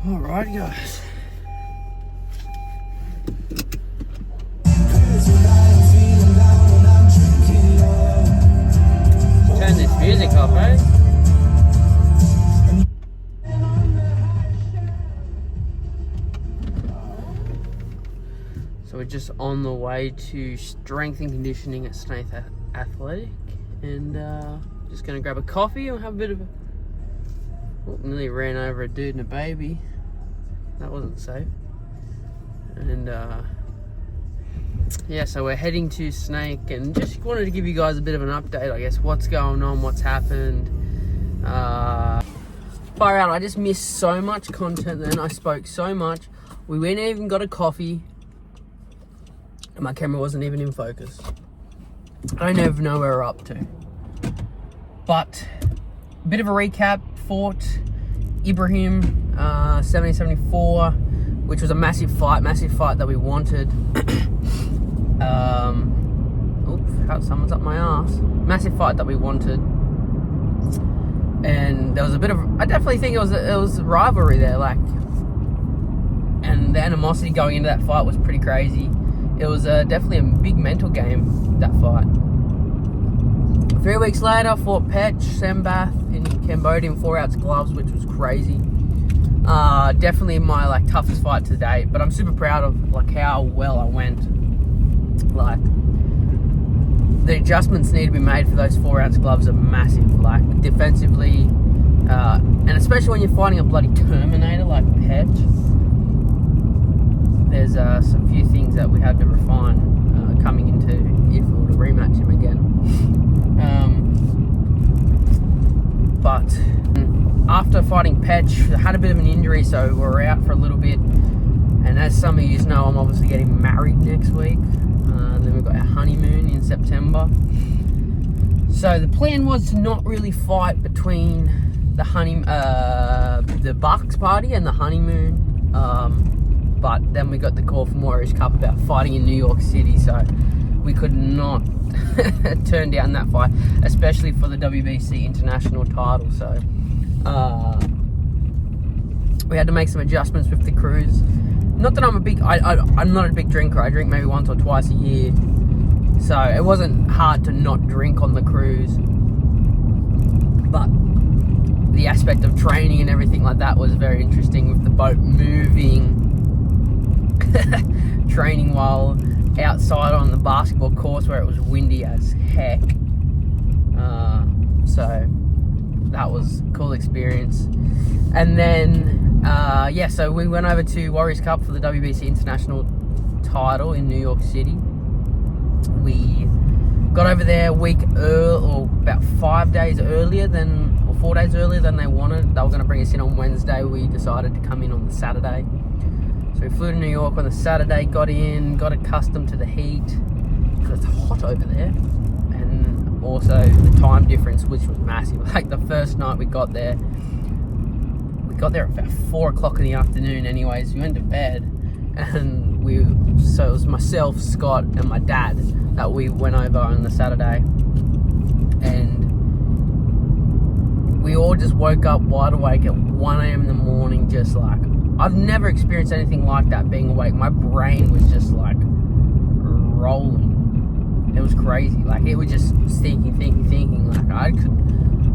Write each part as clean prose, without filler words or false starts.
Alright guys. Turn this music off, eh? So we're just on the way to strength and conditioning at Snaith Athletic, and just gonna grab a coffee and have a bit of a... Oh, nearly ran over a dude and a baby. That wasn't safe. And yeah, so we're heading to Snake, and just wanted to give you guys a bit of an update, I guess, what's going on, what's happened. Far out, I just missed so much content then. I spoke so much. We went and even got a coffee, and my camera wasn't even in focus. I don't even know where we're up to. But a bit of a recap. Fought Ibrahim 1774, which was a massive fight that we wanted. Oops, someone's up my ass. Massive fight that we wanted, and there was a bit of, I definitely think it was rivalry there, like, and the animosity going into that fight was pretty crazy. It was definitely a big mental game, that fight. 3 weeks later, I fought Pech Sambath in Cambodian 4-ounce gloves, which was crazy. Definitely my toughest fight to date, but I'm super proud of how well I went. The adjustments need to be made for those 4-ounce gloves are massive, defensively, and especially when you're fighting a bloody Terminator like Pech. There's some few things that we had to refine coming into if we were to rematch him again. But after fighting Pech, I had a bit of an injury, so we were out for a little bit. And as some of you know, I'm obviously getting married next week. Then we've got our honeymoon in September. So the plan was to not really fight between the Bucks party and the honeymoon. But then we got the call from Warriors Cup about fighting in New York City, so we could not turn down that fight, especially for the WBC International Title. So we had to make some adjustments with the cruise. Not that I'm not a big drinker. I drink maybe once or twice a year, so it wasn't hard to not drink on the cruise. But the aspect of training and everything like that was very interesting, with the boat moving, training while outside on the basketball course where it was windy as heck. So that was a cool experience. And then so we went over to Warriors Cup for the WBC International Title in New York City. We got over there a week or about 5 days earlier than, or 4 days earlier than they wanted. They were going to bring us in on Wednesday. We decided to come in on the Saturday. So we flew to New York on the Saturday, got accustomed to the heat, because it's hot over there, and also the time difference, which was massive. The first night we got there at about 4 o'clock in the afternoon anyways. We went to bed, and so it was myself, Scott, and my dad that we went over on the Saturday, and we all just woke up wide awake at 1 a.m. in the morning, just I've never experienced anything like that, being awake. My brain was just rolling. It was crazy. It was just thinking.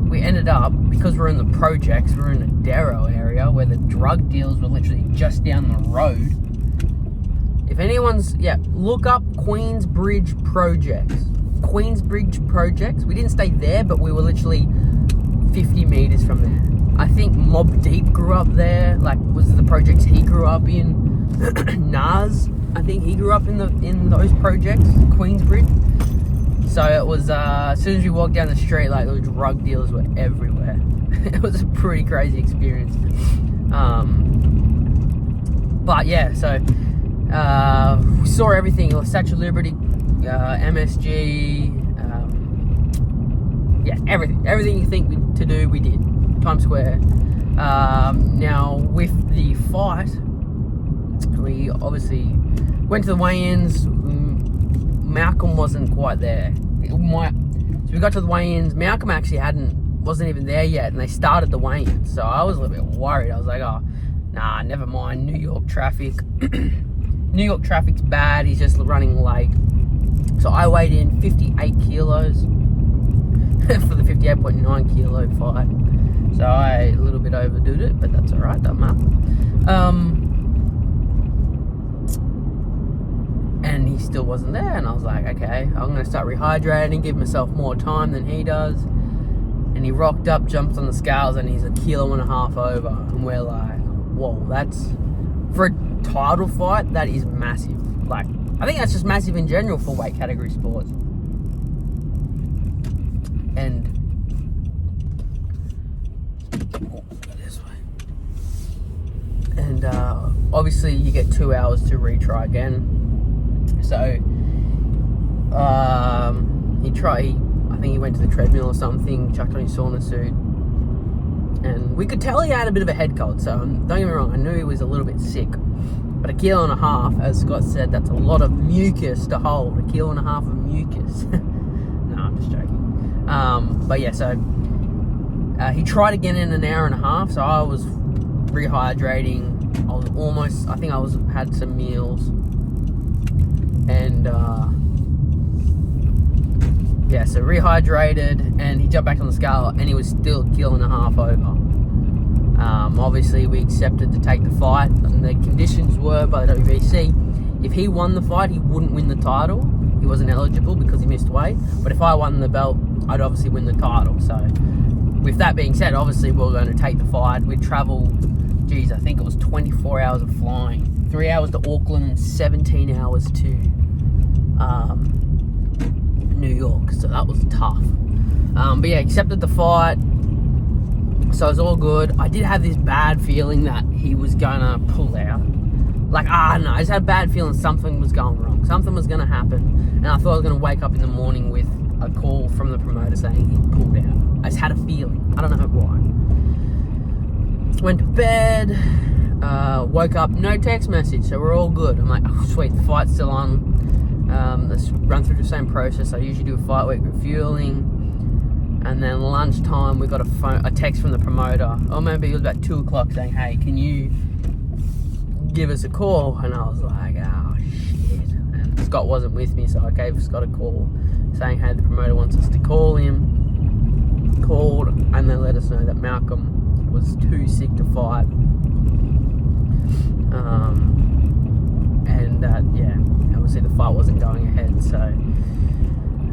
We ended up, because we're in the projects, we're in the Darrow area where the drug dealers were literally just down the road. If anyone's, look up Queensbridge Projects. Queensbridge Projects. We didn't stay there, but we were literally 50 meters from there. I think Mobb Deep grew up there, was the projects he grew up in. Nas, I think he grew up in those projects, Queensbridge. So it was, as soon as you walked down the street, those drug dealers were everywhere. It was a pretty crazy experience. But yeah, so we saw everything. Statue of Liberty, MSG, everything you think to do, we did. Times Square. Now with the fight, we obviously went to the weigh-ins. Malcolm wasn't quite there. So we got to the weigh-ins. Malcolm actually wasn't even there yet, and they started the weigh-ins. So I was a little bit worried. I was like, oh, nah, never mind, New York traffic. New York traffic's bad, he's just running late. So I weighed in 58 kilos for the 58.9 kilo fight. So I a little bit overdid it, but that's alright, doesn't matter. And he still wasn't there, and I was like, okay, I'm going to start rehydrating, give myself more time than he does. And he rocked up, jumped on the scales, and he's 1.5 kilos over. And we're like, whoa, that's, for a title fight, that is massive. Like, I think that's just massive in general for weight category sports. And this way. And obviously you get 2 hours to retry again. So I think he went to the treadmill or something, chucked on his sauna suit, and we could tell he had a bit of a head cold. So don't get me wrong, I knew he was a little bit sick. But 1.5 kilos, as Scott said, that's a lot of mucus to hold. 1.5 kilos of mucus. No, I'm just joking. But yeah, so he tried again in 1.5 hours. So I was rehydrating. I think I had some meals. And yeah, so rehydrated, and he jumped back on the scale, and he was still 1.5 kilos over. Obviously, we accepted to take the fight, and the conditions were by the WBC, if he won the fight, he wouldn't win the title. He wasn't eligible because he missed weight. But if I won the belt, I'd obviously win the title. So, with that being said, obviously, we were going to take the fight. We'd travel, I think it was 24 hours of flying. 3 hours to Auckland and 17 hours to New York. So that was tough. But yeah, accepted the fight. So it was all good. I did have this bad feeling that he was gonna pull out. Like, I just had a bad feeling something was going wrong. Something was gonna happen. And I thought I was gonna wake up in the morning with a call from the promoter saying he pulled out. I just had a feeling. I don't know why. Went to bed, woke up, no text message, so we're all good. I'm like, oh sweet, the fight's still on. Let's run through the same process. I usually do a fight week refueling. And then lunchtime, we got a text from the promoter. Or maybe it was about 2 o'clock saying, hey, can you give us a call? And I was like, oh, shit. And Scott wasn't with me, so I gave Scott a call saying, hey, the promoter wants us to call him. Called, and they let us know that Malcolm was too sick to fight. And that, yeah, obviously the fight wasn't going ahead, so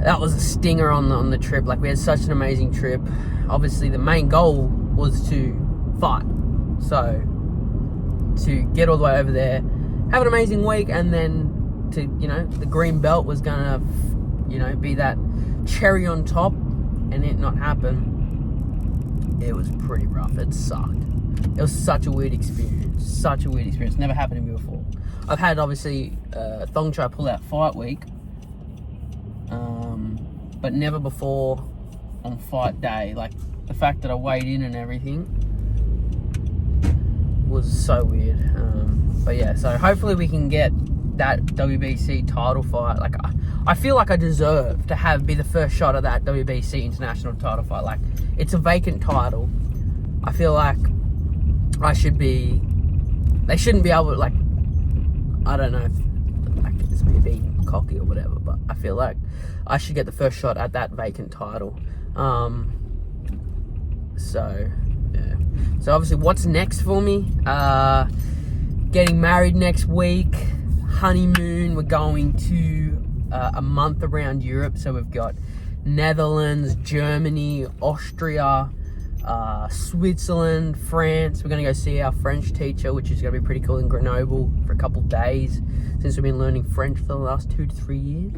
that was a stinger on the trip. Like, we had such an amazing trip. Obviously, the main goal was to fight. So, to get all the way over there, have an amazing week, and then to, the green belt was gonna, be that cherry on top, and it not happen. It was pretty rough. It sucked. It was such a weird experience. Such a weird experience. Never happened to me before. I've had, obviously, Thongchai pull out fight week. But never before on fight day. Like, the fact that I weighed in and everything was so weird. But yeah, so hopefully we can get that WBC title fight. Like, I feel like I deserve to be the first shot at that WBC International Title fight. Like, it's a vacant title. I feel like they shouldn't be able to, like, I don't know if, like, it's me being cocky or whatever, but I feel like I should get the first shot at that vacant title. So, yeah. So, obviously, what's next for me? Getting married next week. Honeymoon. We're going to a month around Europe. So, we've got Netherlands, Germany, Austria, Switzerland, France. We're going to go see our French teacher, which is going to be pretty cool, in Grenoble for a couple of days, since we've been learning French for the last 2 to 3 years.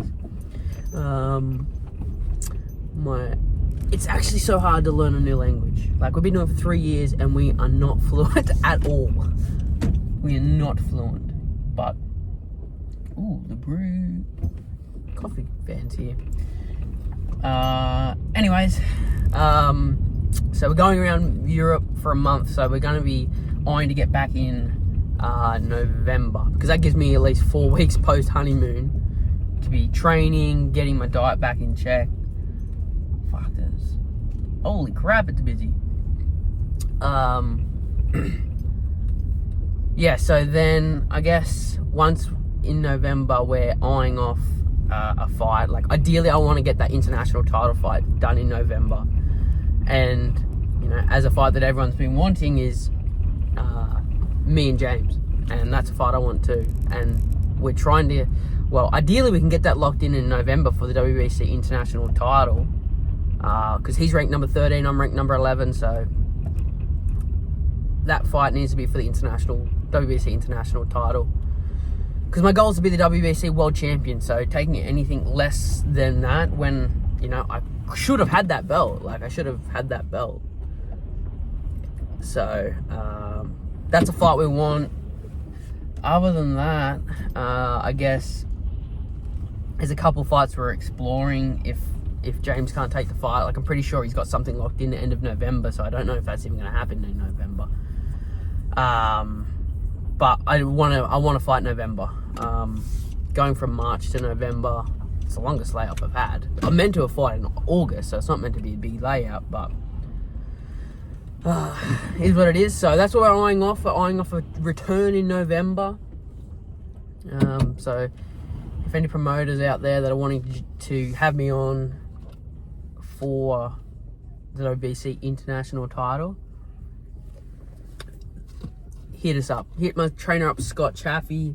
It's actually so hard to learn a new language. Like, we've been doing it for 3 years and we are not fluent at all. We are not fluent. But, ooh, the brew coffee fans here. Anyways, so we're going around Europe for a month. So we're going to be eyeing to get back in November, because that gives me at least 4 weeks post honeymoon to be training, getting my diet back in check. Fuck this. Holy crap, it's busy. yeah, so then I guess once in November we're eyeing off a fight. Like ideally I want to get that international title fight done in November, and you know, as a fight that everyone's been wanting is me and James, and that's a fight I want too. And we're trying to, well, ideally we can get that locked in November for the WBC International Title, because he's ranked number 13, I'm ranked number 11, so that fight needs to be for the WBC International Title. Because my goal is to be the WBC World Champion, so taking anything less than that, when, you know, I should have had that belt. Like, I should have had that belt. So, that's a fight we want. Other than that, I guess there's a couple fights we're exploring if James can't take the fight. Like, I'm pretty sure he's got something locked in the end of November, so I don't know if that's even going to happen in November. But I want to fight November. Going from March to November, it's the longest layoff I've had. I'm meant to have fought in August, so it's not meant to be a big layout, but is what it is. So that's what we're eyeing off. We're eyeing off a return in November. So if any promoters out there that are wanting to have me on for the WBC International Title, hit us up. Hit my trainer up, Scott Chaffee.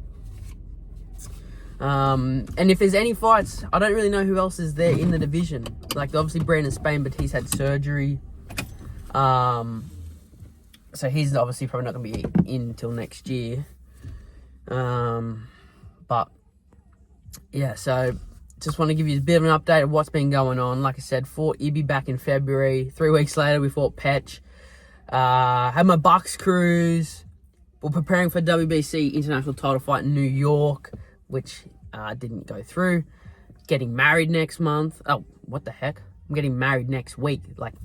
And if there's any fights, I don't really know who else is there in the division. Like, obviously Brandon Spain, but he's had surgery. So he's obviously probably not going to be in until next year. But yeah, so just want to give you a bit of an update of what's been going on. Like I said, fought Ibby back in February. 3 weeks later, we fought Petch. Had my Bucks cruise. We're preparing for WBC International Title fight in New York, which didn't go through. Getting married next month. Oh, what the heck? I'm getting married next week, like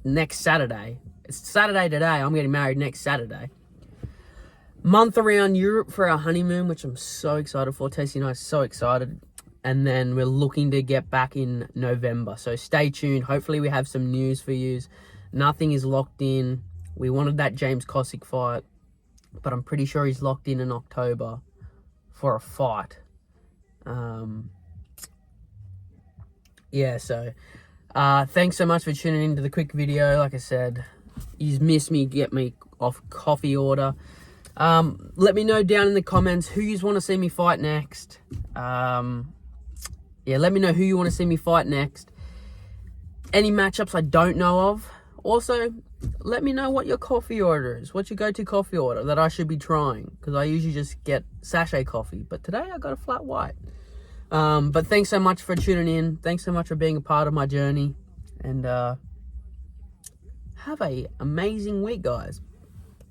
next Saturday. It's Saturday today. I'm getting married next Saturday. Month around Europe for our honeymoon, which I'm so excited for. Tasty and I are so excited. And then we're looking to get back in November. So stay tuned. Hopefully we have some news for you. Nothing is locked in. We wanted that James Cossack fight, but I'm pretty sure he's locked in October for a fight. Yeah, so thanks so much for tuning into the quick video. Like I said, you've missed me, get me off coffee order. Let me know down in the comments who you want to see me fight next. Yeah, let me know who you want to see me fight next. Any matchups I don't know of. Also, let me know what your coffee order is. What's your go-to coffee order that I should be trying? Because I usually just get sachet coffee. But today I got a flat white. But thanks so much for tuning in. Thanks so much for being a part of my journey. And have an amazing week, guys.